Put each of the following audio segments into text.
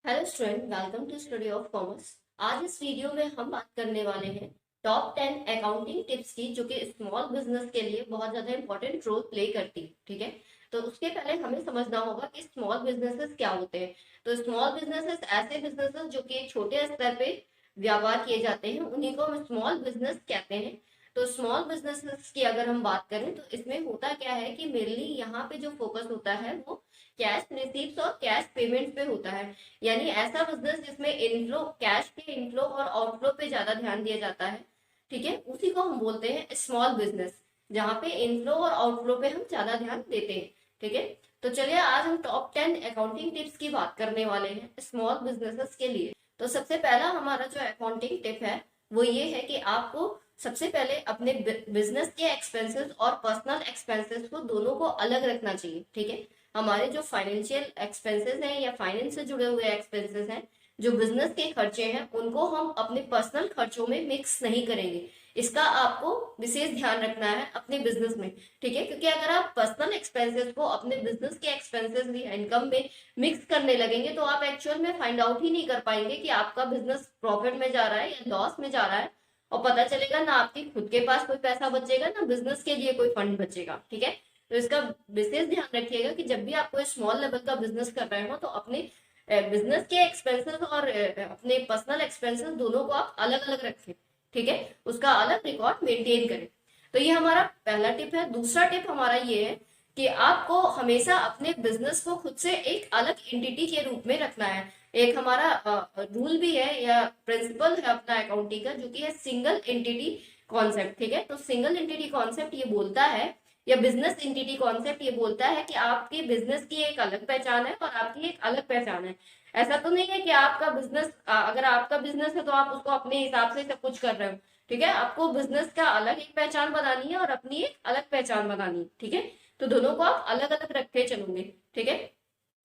Hello student, welcome to study of commerce. आज इस video में हम बात करने वाले हैं टॉप 10 अकाउंटिंग टिप्स की, जो कि स्मॉल बिजनेस के लिए बहुत ज्यादा इंपॉर्टेंट रोल प्ले करती है। ठीक है, तो उसके पहले हमें समझना होगा कि स्मॉल बिजनेसेस क्या होते हैं। तो स्मॉल बिजनेसेस ऐसे बिजनेसेस जो कि छोटे स्तर पे व्यापार किए जाते हैं, उन्हीं को हम स्मॉल बिजनेस कहते हैं। तो स्मॉल बिजनेसेस की अगर हम बात करें तो इसमें होता क्या है कि मेनली यहाँ पे जो फोकस होता है वो कैश रिसीप्ट और कैश पेमेंट पे होता है। यानी ऐसा बिजनेस जिसमें इनफ्लो, कैश के इनफ्लो और आउटफ्लो पे ज्यादा ध्यान दिया जाता है। ठीक है, उसी को हम बोलते हैं स्मॉल बिजनेस, जहाँ पे इनफ्लो और आउटफ्लो पे हम ज्यादा ध्यान देते हैं। ठीक है, तो चलिए आज हम टॉप 10 अकाउंटिंग टिप्स की बात करने वाले हैं स्मॉल बिजनेसेस के लिए। तो सबसे पहला हमारा जो अकाउंटिंग टिप है वो ये है कि आपको सबसे पहले अपने बिजनेस के एक्सपेंसेस और पर्सनल एक्सपेंसेस को दोनों को अलग रखना चाहिए। ठीक है, हमारे जो फाइनेंशियल एक्सपेंसेस हैं या फाइनेंस से जुड़े हुए एक्सपेंसेस हैं, जो बिजनेस के खर्चे हैं, उनको हम अपने पर्सनल खर्चों में मिक्स नहीं करेंगे। इसका आपको विशेष ध्यान रखना है अपने बिजनेस में। ठीक है, क्योंकि अगर आप पर्सनल एक्सपेंसेस को अपने बिजनेस के एक्सपेंसेस या इनकम में मिक्स करने लगेंगे तो आप एक्चुअल में फाइंड आउट ही नहीं कर पाएंगे कि आपका बिजनेस प्रॉफिट में जा रहा है या लॉस में जा रहा है। और पता चलेगा ना आपके खुद के पास कोई पैसा बचेगा ना बिजनेस के लिए कोई फंड बचेगा। ठीक है, तो इसका विशेष ध्यान रखिएगा कि जब भी आप कोई स्मॉल लेवल का बिजनेस कर रहे हो तो अपने बिजनेस के एक्सपेंसेस और अपने पर्सनल एक्सपेंसेस दोनों को आप अलग अलग रखें। ठीक है, उसका अलग रिकॉर्ड मेंटेन करें। तो ये हमारा पहला टिप है। दूसरा टिप हमारा ये है कि आपको हमेशा अपने बिजनेस को खुद से एक अलग एंटिटी के रूप में रखना है। एक हमारा रूल भी है या प्रिंसिपल है अपना अकाउंटिंग का, जो कि है सिंगल एंटिटी कॉन्सेप्ट। ठीक है, तो सिंगल एंटिटी कॉन्सेप्ट ये बोलता है, या बिजनेस एंटिटी कॉन्सेप्ट ये बोलता है कि आपके बिजनेस की एक अलग पहचान है और आपकी एक अलग पहचान है। ऐसा तो नहीं है कि आपका बिजनेस, अगर आपका बिजनेस है तो आप उसको अपने हिसाब से सब कुछ कर रहे हो। ठीक है, आपको बिजनेस का अलग एक पहचान बनानी है और अपनी एक अलग पहचान बनानी है। ठीक है, तो दोनों को आप अलग अलग रखते चलोगे। ठीक है,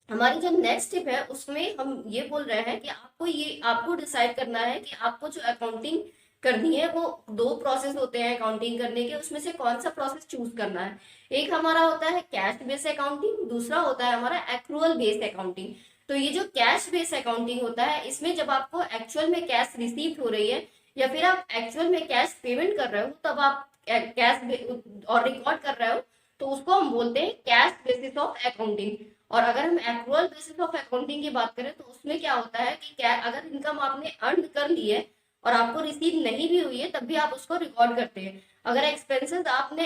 हमारी जो नेक्स्ट टिप है उसमें हम ये बोल रहे हैं कि आपको डिसाइड करना है कि आपको जो अकाउंटिंग करनी है वो दो प्रोसेस होते हैं अकाउंटिंग करने के, उसमें से कौन सा प्रोसेस चूज करना है। एक हमारा होता है कैश बेस्ड अकाउंटिंग, दूसरा होता है हमारा एक्रूअल बेस्ड अकाउंटिंग। तो ये जो कैश बेस्ड अकाउंटिंग होता है, इसमें जब आपको एक्चुअल में कैश रिसीव हो रही है या फिर आप एक्चुअल में कैश पेमेंट कर रहे हो तब आप कैश और रिकॉर्ड कर रहे हो, तो उसको हम बोलते हैं कैश बेसिस ऑफ अकाउंटिंग। और अगर हम एक्रूअल बेसिस ऑफ अकाउंटिंग की बात करें तो उसमें क्या होता है कि क्या अगर इनकम आपने अर्न कर ली है और आपको रिसीव नहीं भी हुई है तब भी आप उसको रिकॉर्ड करते हैं। अगर एक्सपेंसेस आपने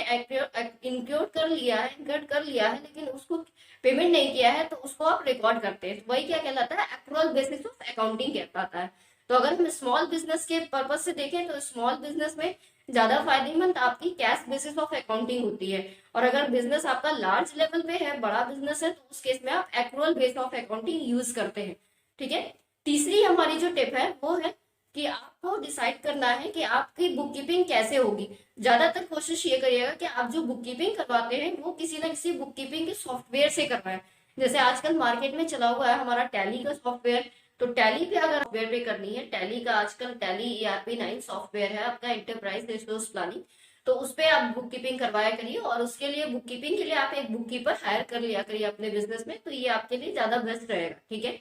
इंक्लूड कर लिया है लेकिन उसको पेमेंट नहीं किया है तो उसको आप रिकॉर्ड करते हैं। तो वही क्या कहलाता है, एक्रूअल बेसिस ऑफ अकाउंटिंग कहलाता है। तो अगर हम स्मॉल बिजनेस के पर्पज से देखें तो स्मॉल बिजनेस में ज्यादा फायदेमंद आपकी कैश बेसिस ऑफ अकाउंटिंग होती है। और अगर बिजनेस आपका लार्ज लेवल पे है, बड़ा बिजनेस है, तो उस केस में आप accrual base of accounting use करते हैं। ठीक है, तीसरी हमारी जो टिप है वो है कि आपको डिसाइड करना है कि आपकी बुक कीपिंग कैसे होगी। ज्यादातर कोशिश ये करिएगा कि आप जो बुक कीपिंग करवाते हैं वो किसी ना किसी बुक कीपिंग के सॉफ्टवेयर से करवाएं। जैसे आजकल मार्केट में चला हुआ है हमारा टैली का सॉफ्टवेयर। तो टैली पे अगर सॉफ्टवेयर पे करनी है, टैली का आजकल टैली ERP 9 सॉफ्टवेयर है आपका, एंटरप्राइज रिसोर्स प्लानिंग। तो उस पे आप बुक कीपिंग करवाया करिए और उसके लिए बुक कीपिंग के लिए आप एक बुक कीपर हायर कर लिया करिए अपने बिजनेस में, तो ये आपके लिए ज्यादा बेस्ट रहेगा। ठीक है,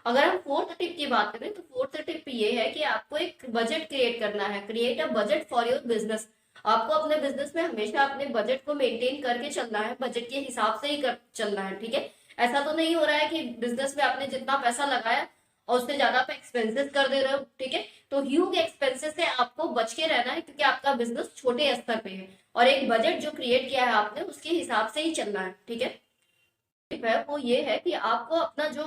अगर हम फोर्थ टिप की बात करें तो फोर्थ टिप ये है कि आपको एक बजट क्रिएट करना है। Create a budget for your business. आपको अपने बिजनेस में हमेशा अपने बजट को मेंटेन करके चलना है, बजट के हिसाब से ही चलना है। ठीक है, ऐसा तो नहीं हो रहा है कि बिजनेस में आपने जितना पैसा लगाया और उससे ज्यादा आप एक्सपेंसेस कर दे रहे हो। ठीक है, तो ह्यूज एक्सपेंसेस से आपको बच के रहना है क्योंकि आपका बिजनेस छोटे स्तर पे है और एक बजट जो क्रिएट किया है आपने उसके हिसाब से ही चलना है। ठीक है, है वो ये है कि आपको अपना जो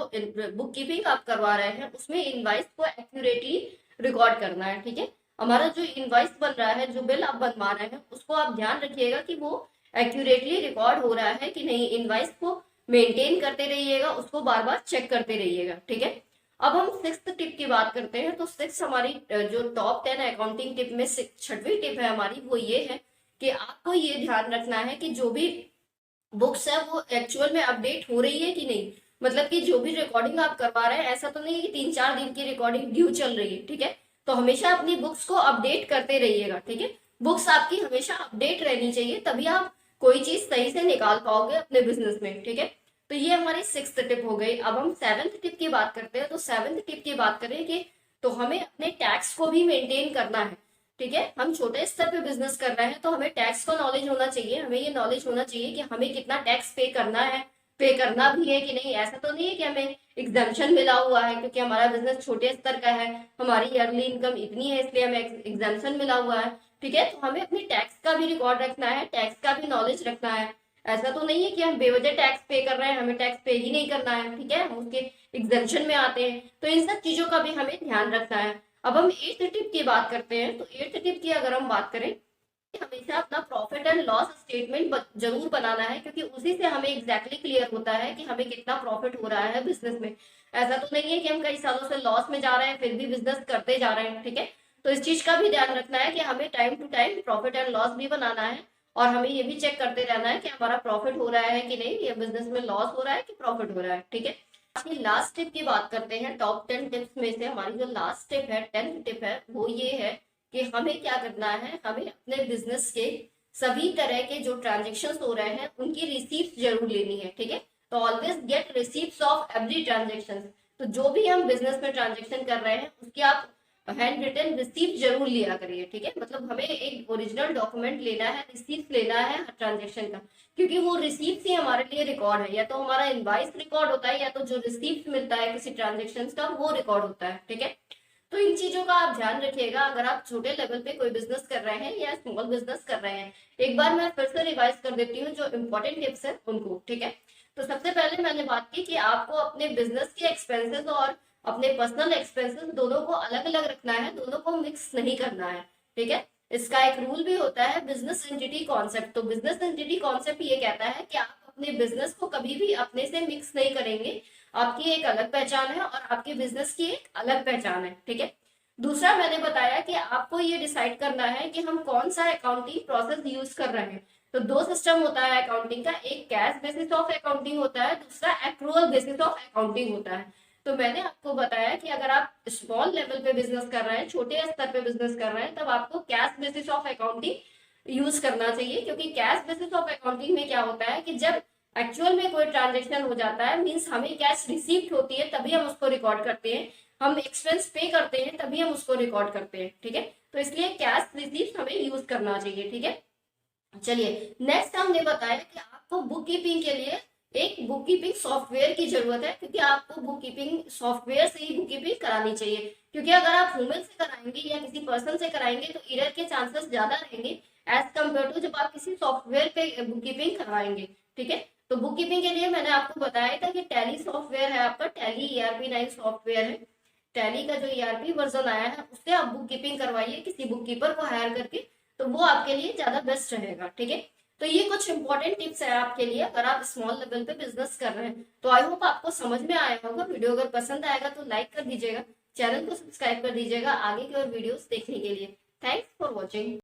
बुक कीपिंग आप करवा रहे हैं उसमें इनवाइस को एक्यूरेटली रिकॉर्ड करना है। ठीक है, हमारा जो इनवाइस बन रहा है, जो बिल आप बनवा रहे हैं, उसको आप ध्यान रखिएगा कि वो एक्यूरेटली रिकॉर्ड हो रहा है कि नहीं। इनवाइस को मेंटेन करते रहिएगा, उसको बार बार चेक करते रहिएगा। ठीक है, अब हम सिक्स्थ टिप की बात करते हैं। तो सिक्स हमारी जो टॉप 10 अकाउंटिंग टिप में छठवीं टिप है हमारी, वो ये है कि आपको ये ध्यान रखना है कि जो भी बुक्स है वो एक्चुअल में अपडेट हो रही है कि नहीं। मतलब कि जो भी रिकॉर्डिंग आप करवा रहे हैं, ऐसा तो नहीं है कि 3-4 दिन की रिकॉर्डिंग ड्यू चल रही है। ठीक है, तो हमेशा अपनी बुक्स को अपडेट करते रहिएगा। ठीक है, बुक्स आपकी हमेशा अपडेट रहनी चाहिए, तभी आप कोई चीज सही से निकाल पाओगे अपने बिजनेस में। ठीक है, तो ये हमारी 6th टिप हो गई। अब हम 7th टिप की बात करते हैं। तो 7th टिप की बात करें कि तो हमें अपने टैक्स को भी मेंटेन करना है, ठीक है। हम छोटे स्तर पे बिजनेस कर रहे हैं तो हमें टैक्स का नॉलेज होना चाहिए। हमें ये नॉलेज होना चाहिए कि हमें कितना टैक्स पे करना है, पे करना भी है कि नहीं। ऐसा तो नहीं है कि हमें एग्जाम्पशन मिला हुआ है क्योंकि हमारा बिजनेस छोटे स्तर का है, हमारी ईयरली इनकम इतनी है इसलिए हमें एग्जाम्पशन मिला हुआ है, ठीक है। तो हमें अपनी टैक्स का भी रिकॉर्ड रखना है, टैक्स का भी नॉलेज रखना है। ऐसा तो नहीं है कि हम बेवजह टैक्स पे कर रहे हैं, हमें टैक्स पे ही नहीं करना है, ठीक है, हम उसके एग्जाम्पशन में आते हैं। तो इन सब चीजों का भी हमें ध्यान रखना है। अब हम 8th टिप की बात करते हैं। तो 8th टिप की अगर हम बात करें, हमेशा अपना प्रॉफिट एंड लॉस स्टेटमेंट जरूर बनाना है क्योंकि उसी से हमें एग्जैक्टली क्लियर होता है कि हमें कितना प्रॉफिट हो रहा है बिजनेस में। ऐसा तो नहीं है कि हम कई सालों से लॉस में जा रहे हैं फिर भी बिजनेस करते जा रहे हैं, ठीक है। तो इस चीज का भी ध्यान रखना है कि हमें time to time profit and loss भी बनाना है और हमें ये भी चेक करते रहना है कि हमारा प्रॉफिट हो रहा है कि नहीं, या बिजनेस में लॉस हो रहा है कि प्रॉफिट हो रहा है, ठीक है। आज की लास्ट टिप की बात करते हैं। टॉप 10 टिप्स में से हमारी जो लास्ट टिप है, 10th टिप है, वो ये है कि हमें क्या करना है, हमें अपने बिजनेस के सभी तरह के जो ट्रांजेक्शन हो रहे हैं उनकी रिसीप्ट जरूर लेनी है, ठीक है। तो always get receipt of every transaction. तो जो भी हम बिजनेस में ट्रांजेक्शन कर रहे हैं उसकी आप हैंड रिटन रिसीप्ट जरूर लिया करिए, ठीक है। मतलब हमें एक ओरिजिनल डॉक्यूमेंट लेना है, रिसीप्ट लेना है हर ट्रांजेक्शन का, क्योंकि वो रिसीप्ट ही हमारे लिए रिकॉर्ड है। या तो हमारा इनवाइस रिकॉर्ड होता है या तो जो रिसीप्ट मिलता है किसी ट्रांजेक्शन का वो रिकॉर्ड होता है, ठीक है। तो इन चीजों का आप ध्यान रखिएगा अगर आप छोटे लेवल पे कोई बिजनेस कर रहे हैं या स्मॉल बिजनेस कर रहे हैं। एक बार मैं फिर से रिवाइज कर देती हूँ जो इम्पोर्टेंट टिप्स है उनको, ठीक है। तो सबसे पहले मैंने बात की कि आपको अपने बिजनेस के एक्सपेंसेस और अपने पर्सनल एक्सपेंसेस दोनों को अलग अलग रखना है, दोनों को मिक्स नहीं करना है, ठीक है। इसका एक रूल भी होता है बिजनेस एंटिटी कॉन्सेप्ट। तो बिजनेस एंटिटी कॉन्सेप्ट ये कहता है कि आप अपने बिजनेस को कभी भी अपने से मिक्स नहीं करेंगे। आपकी एक अलग पहचान है और आपके बिजनेस की एक अलग पहचान है, ठीक है। दूसरा मैंने बताया कि आपको ये डिसाइड करना है कि हम कौन सा अकाउंटिंग प्रोसेस यूज कर रहे हैं। तो दो सिस्टम होता है अकाउंटिंग का, एक कैश बेसिस ऑफ अकाउंटिंग होता है, दूसरा एक्रूअल बेसिस ऑफ अकाउंटिंग होता है। तो मैंने आपको बताया कि अगर आप स्मॉल लेवल पे बिजनेस कर रहे हैं, छोटे स्तर पे बिजनेस कर रहे हैं, तब आपको cash basis of accounting use करना चाहिए। क्योंकि कैश बेसिस ऑफ अकाउंटिंग में क्या होता है कि जब एक्चुअल में कोई ट्रांजेक्शन हो जाता है, मीन्स हमें कैश रिसीप्ट होती है तभी हम उसको रिकॉर्ड करते हैं, हम एक्सपेंस पे करते हैं तभी हम उसको रिकॉर्ड करते हैं, ठीक है। तो इसलिए कैश रिसीप्ट हमें यूज करना चाहिए, ठीक है। चलिए नेक्स्ट हमने बताया कि आपको बुक कीपिंग के लिए एक बुक कीपिंग सॉफ्टवेयर की जरूरत है, क्योंकि आपको बुक कीपिंग सॉफ्टवेयर से ही बुक कीपिंग करानी चाहिए। क्योंकि अगर आप ह्यूमन से कराएंगे या किसी पर्सन से कराएंगे तो एरर के चांसेस ज्यादा रहेंगे एज कम्पेयर टू जब आप किसी सॉफ्टवेयर पे बुक कीपिंग करवाएंगे, ठीक है। तो बुक कीपिंग के लिए मैंने आपको बताया था कि टैली सॉफ्टवेयर है आपका, टैली ERP 9 सॉफ्टवेयर है। टैली का जो ERP वर्जन आया है उससे आप बुक कीपिंग करवाइए किसी बुक कीपर को हायर करके, तो वो आपके लिए ज्यादा बेस्ट रहेगा, ठीक है। तो ये कुछ इंपॉर्टेंट टिप्स है आपके लिए अगर आप स्मॉल लेवल पे बिजनेस कर रहे हैं। तो आई होप आपको समझ में आया होगा। वीडियो अगर पसंद आएगा तो लाइक कर दीजिएगा, चैनल को सब्सक्राइब कर दीजिएगा आगे की और वीडियोस देखने के लिए। Thanks for watching.